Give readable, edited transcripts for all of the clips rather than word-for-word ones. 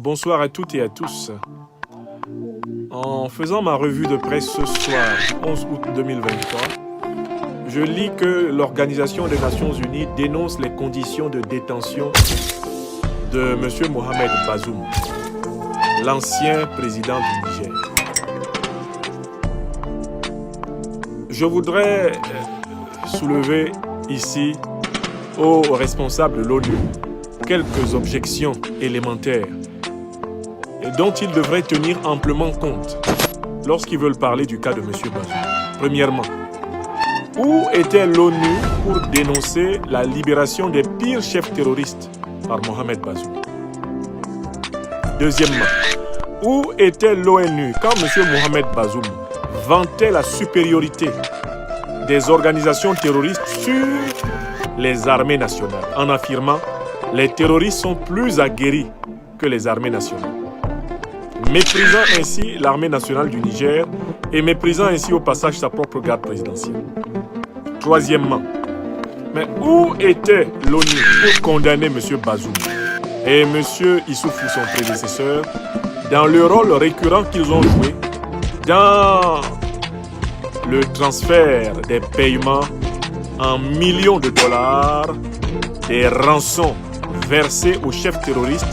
Bonsoir à toutes et à tous. En faisant ma revue de presse ce soir, 11 août 2023, je lis que l'Organisation des Nations Unies dénonce les conditions de détention de M. Mohamed Bazoum, l'ancien président du Niger. Je voudrais soulever ici aux responsables de l'ONU quelques objections élémentaires et dont ils devraient tenir amplement compte lorsqu'ils veulent parler du cas de M. Bazoum. Premièrement, où était l'ONU pour dénoncer la libération des pires chefs terroristes par Mohamed Bazoum? Deuxièmement, où était l'ONU quand M. Mohamed Bazoum vantait la supériorité des organisations terroristes sur les armées nationales, en affirmant « les terroristes sont plus aguerris que les armées nationales », méprisant ainsi l'armée nationale du Niger et méprisant ainsi au passage sa propre garde présidentielle. Troisièmement, mais où était l'ONU pour condamner M. Bazoum et M. Issoufou, son prédécesseur, dans le rôle récurrent qu'ils ont joué dans le transfert des paiements en millions de dollars des rançons versées aux chefs terroristes,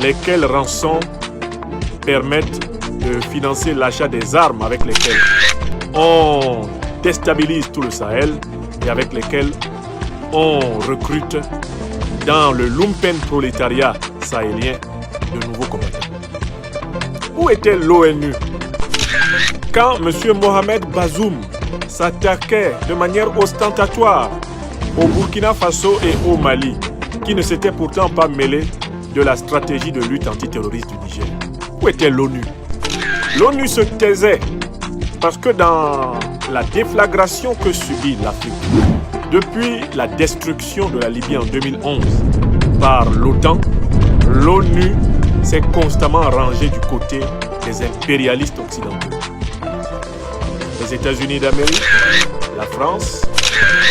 lesquelles rançons permettent de financer l'achat des armes avec lesquelles on déstabilise tout le Sahel et avec lesquelles on recrute dans le lumpen prolétariat sahélien de nouveaux combattants. Où était l'ONU quand M. Mohamed Bazoum s'attaquait de manière ostentatoire au Burkina Faso et au Mali, qui ne s'étaient pourtant pas mêlés de la stratégie de lutte antiterroriste du Niger? Où était l'ONU? L'ONU se taisait parce que dans la déflagration que subit l'Afrique depuis la destruction de la Libye en 2011 par l'OTAN, l'ONU s'est constamment rangée du côté des impérialistes occidentaux. Les États-Unis d'Amérique, la France,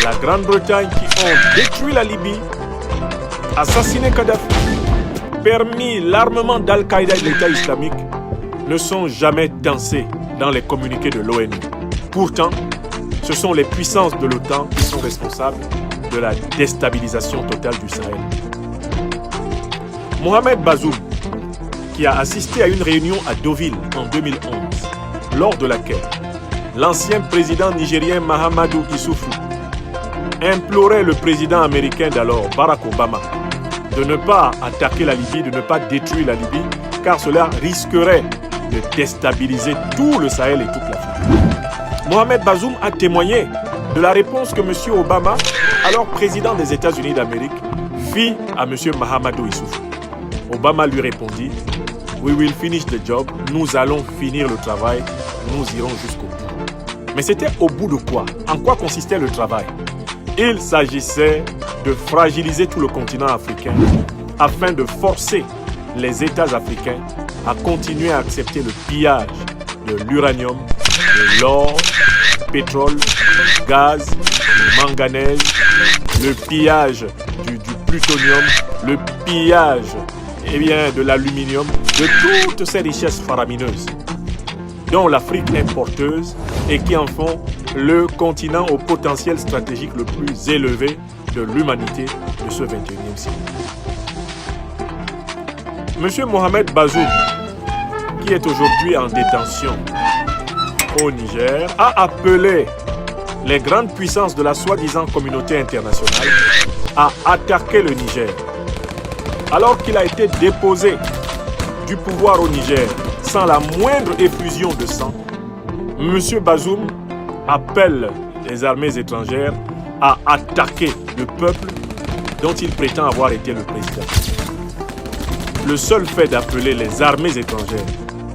la Grande-Bretagne qui ont détruit la Libye, assassiné Kadhafi, permis l'armement d'Al-Qaïda et de l'État islamique, ne sont jamais dansés dans les communiqués de l'ONU. Pourtant, ce sont les puissances de l'OTAN qui sont responsables de la déstabilisation totale du Sahel. Mohamed Bazoum, qui a assisté à une réunion à Deauville en 2011, lors de laquelle l'ancien président nigérien Mahamadou Issoufou implorait le président américain d'alors, Barack Obama, de ne pas attaquer la Libye, de ne pas détruire la Libye, car cela risquerait de déstabiliser tout le Sahel et toute l'Afrique. Mohamed Bazoum a témoigné de la réponse que M. Obama, alors président des États-Unis d'Amérique, fit à M. Mahamadou Issoufou. Obama lui répondit « We will finish the job, nous allons finir le travail, nous irons jusqu'au bout ». Mais c'était au bout de quoi? En quoi consistait le travail? Il s'agissait de fragiliser tout le continent africain afin de forcer les États africains à continuer à accepter le pillage de l'uranium, de l'or, du pétrole, du gaz, du manganèse, le pillage du plutonium, le pillage de l'aluminium, de toutes ces richesses faramineuses dont l'Afrique est porteuse et qui en font le continent au potentiel stratégique le plus élevé de l'humanité de ce 21e siècle. M. Mohamed Bazoum, qui est aujourd'hui en détention au Niger, a appelé les grandes puissances de la soi-disant communauté internationale à attaquer le Niger. Alors qu'il a été déposé du pouvoir au Niger sans la moindre effusion de sang, M. Bazoum appelle les armées étrangères à attaquer le peuple dont il prétend avoir été le président. Le seul fait d'appeler les armées étrangères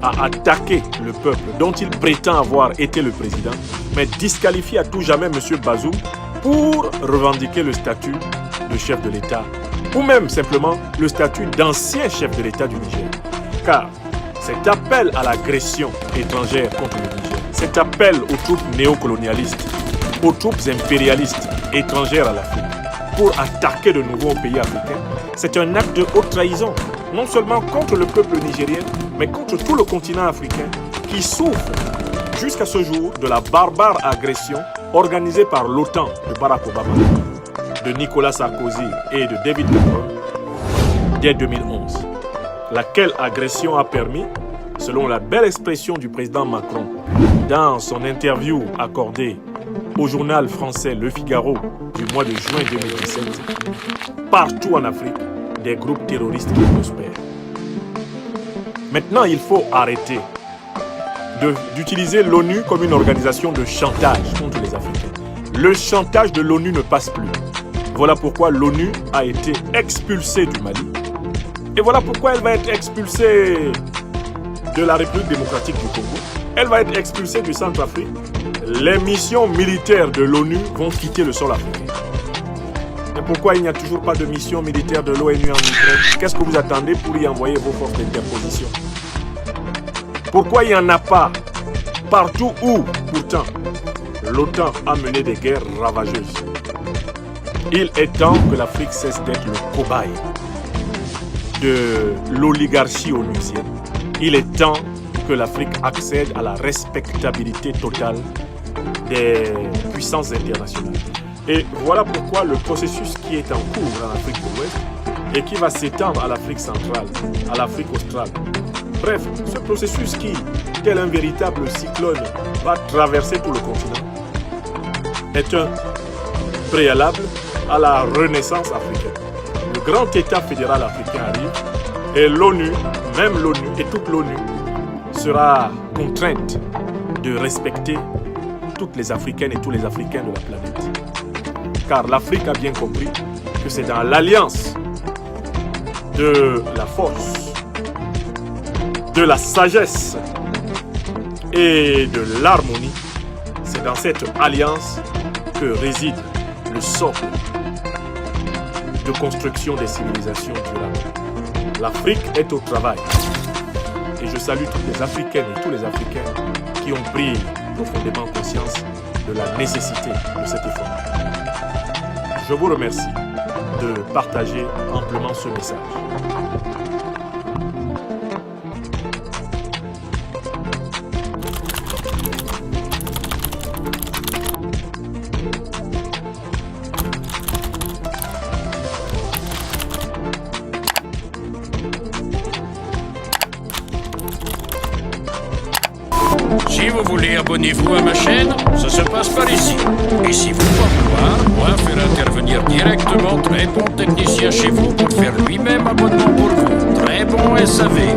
à attaquer le peuple dont il prétend avoir été le président, mais disqualifie à tout jamais M. Bazoum pour revendiquer le statut de chef de l'État ou même simplement le statut d'ancien chef de l'État du Niger. Car cet appel à l'agression étrangère contre le Niger, cet appel aux troupes néocolonialistes, aux troupes impérialistes étrangères à l'Afrique pour attaquer de nouveau un pays africain, c'est un acte de haute trahison. non seulement contre le peuple nigérien, mais contre tout le continent africain qui souffre jusqu'à ce jour de la barbare agression organisée par l'OTAN de Barack Obama, de Nicolas Sarkozy et de David Cameron dès 2011. Laquelle agression a permis, selon la belle expression du président Macron dans son interview accordée au journal français Le Figaro du mois de juin 2017, partout en Afrique, des groupes terroristes qui prospèrent. Maintenant, il faut arrêter d'utiliser l'ONU comme une organisation de chantage contre les Africains. Le chantage de l'ONU ne passe plus. Voilà pourquoi l'ONU a été expulsée du Mali. Et voilà pourquoi elle va être expulsée de la République démocratique du Congo. Elle va être expulsée du Centrafrique. Les missions militaires de l'ONU vont quitter le sol africain. Mais pourquoi il n'y a toujours pas de mission militaire de l'ONU en Ukraine? Qu'est-ce que vous attendez pour y envoyer vos forces d'interposition? Pourquoi il n'y en a pas partout où, pourtant, l'OTAN a mené des guerres ravageuses? Il est temps que l'Afrique cesse d'être le cobaye de l'oligarchie onusienne. Il est temps que l'Afrique accède à la respectabilité totale des puissances internationales. Et voilà pourquoi le processus qui est en cours en Afrique de l'Ouest et qui va s'étendre à l'Afrique centrale, à l'Afrique australe. Bref, ce processus qui, tel un véritable cyclone, va traverser tout le continent, est un préalable à la renaissance africaine. Le grand État fédéral africain arrive et l'ONU, même l'ONU et toute l'ONU, sera contrainte de respecter toutes les Africaines et tous les Africains de la planète. Car l'Afrique a bien compris que c'est dans l'alliance de la force, de la sagesse et de l'harmonie, c'est dans cette alliance que réside le socle de construction des civilisations durables. L'Afrique est au travail. Et je salue toutes les Africaines et tous les Africains qui ont pris profondément conscience de la nécessité de cet effort. Je vous remercie de partager amplement ce message. Si vous voulez, abonnez-vous à ma chaîne, ça se passe par ici. Et si vous voulez voir, moi faire intervenir directement très bon technicien chez vous pour faire lui-même abonnement pour vous. Très bon SAV.